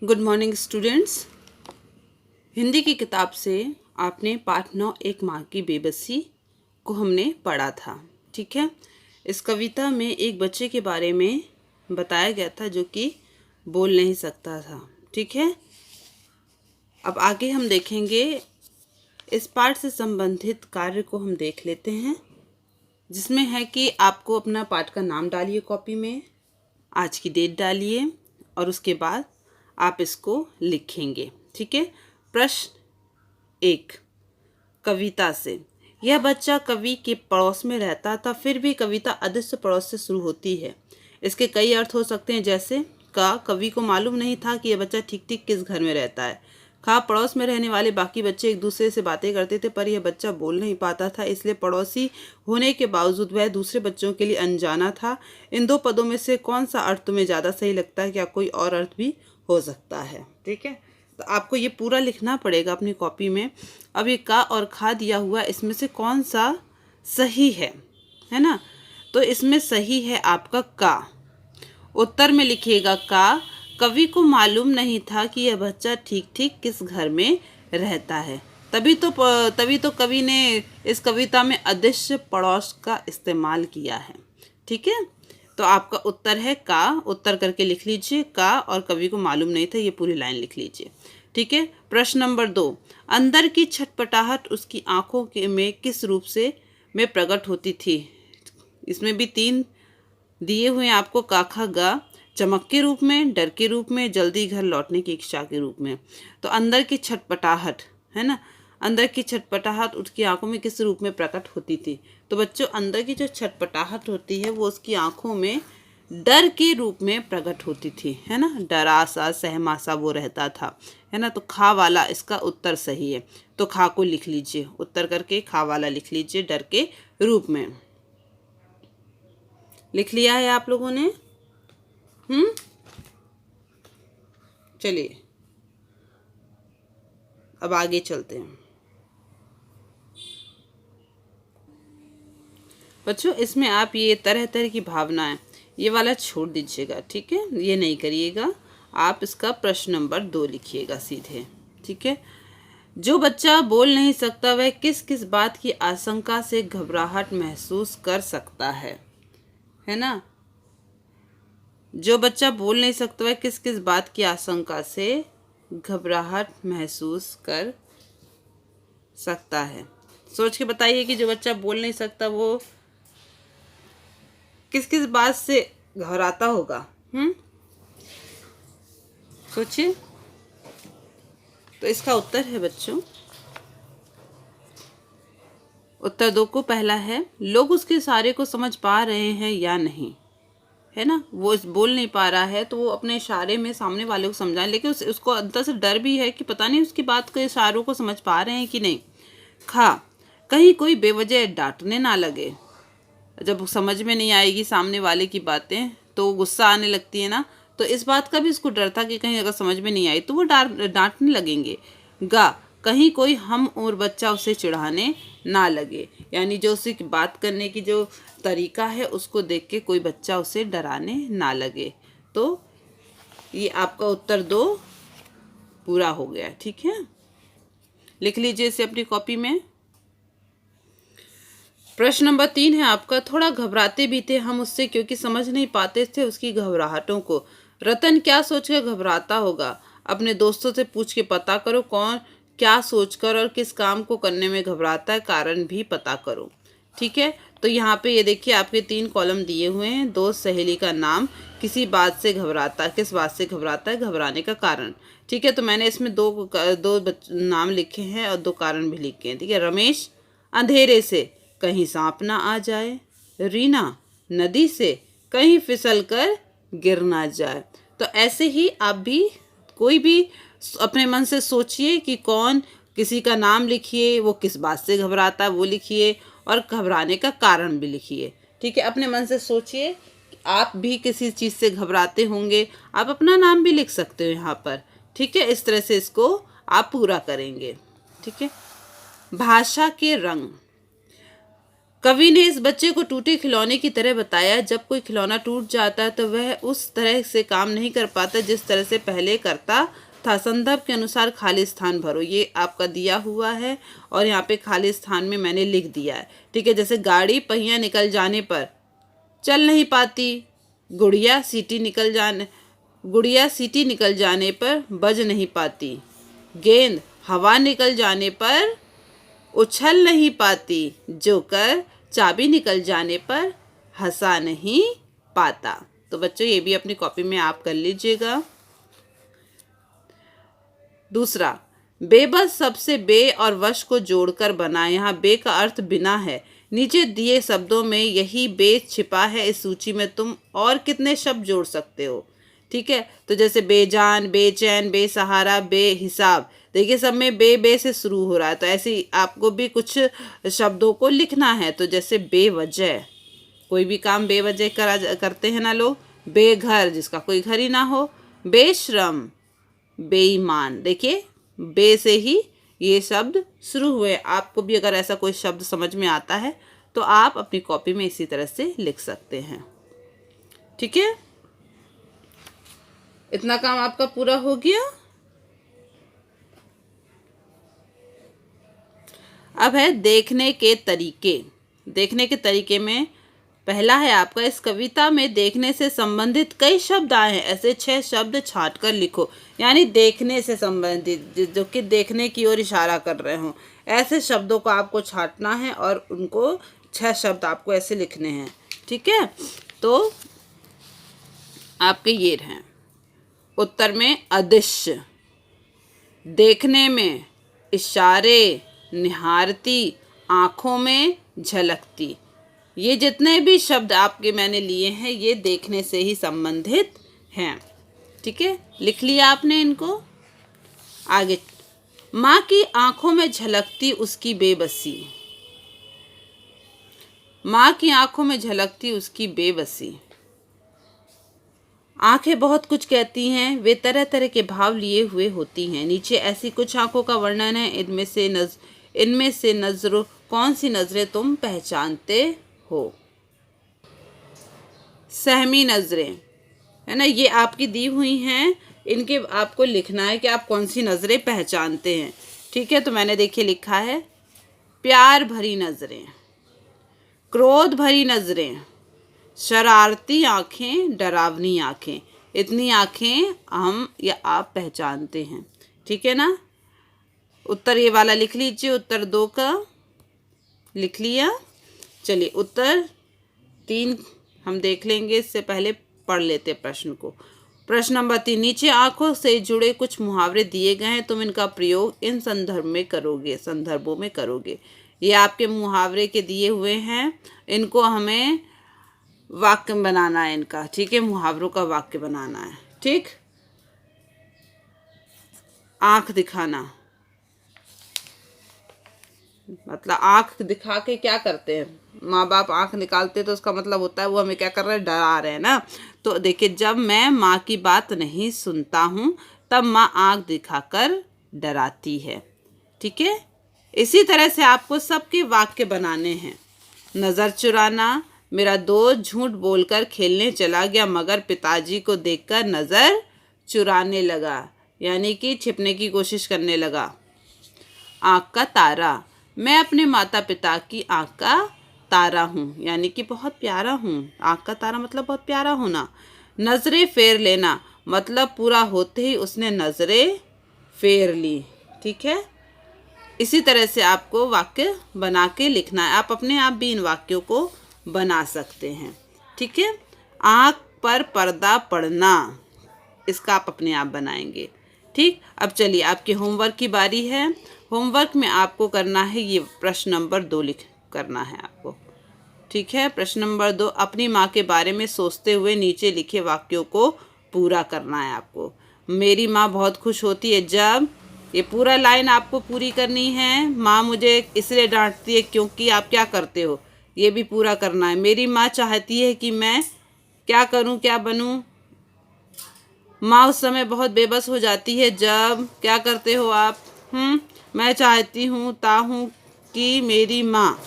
Good morning students. Hindi की किताब से आपने पाठ 9 एक माँ की बेबसी को हमने पढ़ा था। ठीक है। इस कविता में एक बच्चे के बारे में बताया गया था जो कि बोल नहीं सकता था। ठीक है। अब आगे हम देखेंगे, इस पाठ से संबंधित कार्य को हम देख लेते हैं, जिसमें है कि आपको अपना पाठ का नाम डालिए कॉपी में, आज की डेट डालिए और उसके बाद आप इसको लिखेंगे। ठीक है। प्रश्न 1, कविता से। यह बच्चा कवि के पड़ोस में रहता था, फिर भी कविता अदृश्य पड़ोस से शुरू होती है। इसके कई अर्थ हो सकते हैं, जैसे का, कवि को मालूम नहीं था कि यह बच्चा ठीक ठीक किस घर में रहता है। खा, पड़ोस में रहने वाले बाकी बच्चे एक दूसरे से बातें करते थे, पर यह बच्चा बोल नहीं पाता था, इसलिए पड़ोसी होने के बावजूद वह दूसरे बच्चों के लिए अनजाना था। इन दो पदों में से कौन सा अर्थ तुम्हें ज़्यादा सही लगता है? क्या कोई और अर्थ भी हो सकता है? ठीक है। तो आपको ये पूरा लिखना पड़ेगा अपनी कॉपी में। अब ये का और खा दिया हुआ, इसमें से कौन सा सही है ना? तो इसमें सही है आपका का। उत्तर में लिखिएगा का, कवि को मालूम नहीं था कि यह बच्चा ठीक ठीक किस घर में रहता है। तभी तो कवि ने इस कविता में अदृश्य पड़ोस का इस्तेमाल किया है। ठीक है। तो आपका उत्तर है का। उत्तर करके लिख लीजिए का, और कवि को मालूम नहीं था, ये पूरी लाइन लिख लीजिए। ठीक है। प्रश्न नंबर 2, अंदर की छटपटाहट उसकी आंखों में किस रूप से में प्रकट होती थी? इसमें भी 3 दिए हुए हैं आपको, का खा गा। चमक के रूप में, डर के रूप में, जल्दी घर लौटने की इच्छा के रूप में। तो अंदर की छटपटाहट है ना, अंदर की छटपटाहट उसकी आंखों में किस रूप में प्रकट होती थी? तो बच्चों, अंदर की जो छटपटाहट होती है वो उसकी आंखों में डर के रूप में प्रकट होती थी, है ना। डरा सा, सहमा सा वो रहता था, है ना। तो खा वाला इसका उत्तर सही है। तो खा को लिख लीजिए, उत्तर करके खा वाला लिख लीजिए, डर के रूप में। लिख लिया है आप लोगों ने? चलिए अब आगे चलते हैं बच्चों। इसमें आप ये तरह तरह की भावनाएं, ये वाला छोड़ दीजिएगा। ठीक है, ये नहीं करिएगा। आप इसका प्रश्न नंबर 2 लिखिएगा सीधे। ठीक है। जो बच्चा बोल नहीं सकता वह किस किस बात की आशंका से घबराहट महसूस कर सकता है ना। जो बच्चा बोल नहीं सकता वह किस किस बात की आशंका से घबराहट महसूस कर सकता है? सोच के बताइए कि जो बच्चा बोल नहीं सकता वो किस किस बात से घबराता होगा। सोचिए। तो इसका उत्तर है बच्चों, उत्तर 2 को पहला है, लोग उसके इशारे को समझ पा रहे हैं या नहीं, है ना। वो बोल नहीं पा रहा है तो वो अपने इशारे में सामने वाले को समझाए, लेकिन उसको अंदर से डर भी है कि पता नहीं उसकी बात के इशारों को समझ पा रहे हैं कि नहीं। खा, कहीं कोई बेवजह डांटने ना लगे। जब समझ में नहीं आएगी सामने वाले की बातें तो गुस्सा आने लगती है ना, तो इस बात का भी उसको डर था कि कहीं अगर समझ में नहीं आई तो वो डांटने लगेंगे। गा, कहीं कोई हम और बच्चा उसे चिढ़ाने ना लगे, यानी जो उसी की बात करने की जो तरीका है उसको देख के कोई बच्चा उसे डराने ना लगे। तो ये आपका उत्तर 2 पूरा हो गया। ठीक है, लिख लीजिए इसे अपनी कॉपी में। प्रश्न नंबर 3 है आपका, थोड़ा घबराते भी थे हम उससे क्योंकि समझ नहीं पाते थे उसकी घबराहटों को। रतन क्या सोचकर घबराता होगा? अपने दोस्तों से पूछ के पता करो कौन क्या सोचकर और किस काम को करने में घबराता है, कारण भी पता करो। ठीक है। तो यहाँ पे ये देखिए आपके 3 कॉलम दिए हुए हैं। दोस्त सहेली का नाम, किसी बात से घबराता है, किस बात से घबराता है, घबराने का कारण। ठीक है। तो मैंने इसमें दो नाम लिखे हैं और 2 कारण भी लिखे हैं। ठीक है। रमेश, अंधेरे से कहीं सांप ना आ जाए। रीना, नदी से कहीं फिसल कर गिर ना जाए। तो ऐसे ही आप भी कोई भी अपने मन से सोचिए कि कौन, किसी का नाम लिखिए, वो किस बात से घबराता है वो लिखिए, और घबराने का कारण भी लिखिए। ठीक है। अपने मन से सोचिए, आप भी किसी चीज़ से घबराते होंगे, आप अपना नाम भी लिख सकते हो यहाँ पर। ठीक है। इस तरह से इसको आप पूरा करेंगे। ठीक है। भाषा के रंग, कवि ने इस बच्चे को टूटे खिलौने की तरह बताया। जब कोई खिलौना टूट जाता है तो वह उस तरह से काम नहीं कर पाता जिस तरह से पहले करता था। संदर्भ के अनुसार खाली स्थान भरो। ये आपका दिया हुआ है और यहाँ पे खाली स्थान में मैंने लिख दिया है। ठीक है, जैसे गाड़ी पहिया निकल जाने पर चल नहीं पाती, गुड़िया सीटी निकल जाने पर बज नहीं पाती, गेंद हवा निकल जाने पर उछल नहीं पाती, जोकर चाबी निकल जाने पर हंसा नहीं पाता। तो बच्चों ये भी अपनी कॉपी में आप कर लीजिएगा। दूसरा, बेबस सबसे बे और वश को जोड़कर बना। यहाँ बे का अर्थ बिना है। नीचे दिए शब्दों में यही बे छिपा है। इस सूची में तुम और कितने शब्द जोड़ सकते हो? ठीक है, तो जैसे बेजान, बेचैन, बेसहारा, बेहिसाब। देखिए सब में बे से शुरू हो रहा है, तो ऐसे ही आपको भी कुछ शब्दों को लिखना है। तो जैसे बेवजह, कोई भी काम बेवजह करते हैं ना लोग। बेघर, जिसका कोई घर ही ना हो। बेशरम, बेईमान। देखिए बे से ही ये शब्द शुरू हुए। आपको भी अगर ऐसा कोई शब्द समझ में आता है तो आप अपनी कॉपी में इसी तरह से लिख सकते हैं। ठीक है, इतना काम आपका पूरा हो गया। अब है देखने के तरीके। देखने के तरीके में पहला है आपका, इस कविता में देखने से संबंधित कई शब्द आए हैं। ऐसे 6 शब्द छांट कर लिखो। यानी देखने से संबंधित, जो कि देखने की ओर इशारा कर रहे हो, ऐसे शब्दों को आपको छांटना है और उनको 6 शब्द आपको ऐसे लिखने हैं। ठीक है, तो आपके ये हैं। उत्तर में अदृश्य, देखने में इशारे, निहारती, आँखों में झलकती। ये जितने भी शब्द आपके मैंने लिए हैं ये देखने से ही संबंधित हैं। ठीक है, लिख लिया आपने इनको। आगे, माँ की आँखों में झलकती उसकी बेबसी। माँ की आँखों में झलकती उसकी बेबसी। आंखें बहुत कुछ कहती हैं, वे तरह तरह के भाव लिए हुए होती हैं। नीचे ऐसी कुछ आंखों का वर्णन है। इनमें से नजरों कौन सी नजरें तुम पहचानते हो? सहमी नजरें है ना, ये आपकी दी हुई हैं। इनके आपको लिखना है कि आप कौन सी नजरें पहचानते हैं। ठीक है, तो मैंने देखिए लिखा है प्यार भरी नजरें, क्रोध भरी नजरें, शरारती आँखें, डरावनी आँखें। इतनी आँखें हम या आप पहचानते हैं। ठीक है ना, उत्तर ये वाला लिख लीजिए। उत्तर 2 का लिख लिया। चलिए उत्तर 3 हम देख लेंगे, इससे पहले पढ़ लेते प्रश्न को। प्रश्न नंबर 3, नीचे आँखों से जुड़े कुछ मुहावरे दिए गए हैं, तुम इनका प्रयोग इन संदर्भों में करोगे। ये आपके मुहावरे के दिए हुए हैं, इनको हमें वाक्य बनाना है इनका। ठीक है, मुहावरों का वाक्य बनाना है। ठीक, आँख दिखाना, मतलब आँख दिखा के क्या करते हैं? माँ बाप आँख निकालते तो उसका मतलब होता है वो हमें क्या कर रहे हैं, डरा रहे हैं ना। तो देखिए, जब मैं माँ की बात नहीं सुनता हूँ तब माँ आँख दिखाकर डराती है। ठीक है, इसी तरह से आपको सबके वाक्य बनाने हैं। नज़र चुराना, मेरा दोस्त झूठ बोलकर खेलने चला गया मगर पिताजी को देखकर नज़र चुराने लगा, यानी कि छिपने की कोशिश करने लगा। आँख का तारा, मैं अपने माता पिता की आँख का तारा हूँ, यानी कि बहुत प्यारा हूँ। आँख का तारा मतलब बहुत प्यारा होना। नज़रें फेर लेना, मतलब पूरा होते ही उसने नज़रें फेर ली। ठीक है, इसी तरह से आपको वाक्य बना के लिखना है। आप अपने आप भी इन वाक्यों को बना सकते हैं। ठीक है, आँख पर पर्दा पड़ना, इसका आप अपने आप बनाएंगे। ठीक, अब चलिए आपके होमवर्क की बारी है। होमवर्क में आपको करना है ये प्रश्न नंबर 2 करना है आपको। ठीक है, प्रश्न नंबर 2, अपनी माँ के बारे में सोचते हुए नीचे लिखे वाक्यों को पूरा करना है आपको। मेरी माँ बहुत खुश होती है जब, ये पूरा लाइन आपको पूरी करनी है। माँ मुझे इसलिए डांटती है क्योंकि आप क्या करते हो, ये भी पूरा करना है। मेरी माँ चाहती है कि मैं क्या करूँ, क्या बनूँ। माँ उस समय बहुत बेबस हो जाती है जब, क्या करते हो आप? मैं चाहती हूँ कि मेरी माँ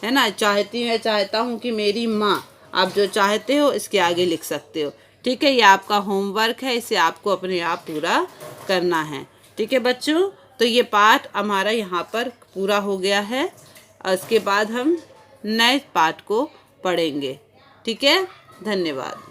है ना। चाहता हूँ कि मेरी माँ, आप जो चाहते हो इसके आगे लिख सकते हो। ठीक है, ये आपका होमवर्क है, इसे आपको अपने आप पूरा करना है। ठीक है बच्चों, तो ये पाठ हमारा यहाँ पर पूरा हो गया है। इसके बाद हम नए पाठ को पढ़ेंगे। ठीक है, धन्यवाद।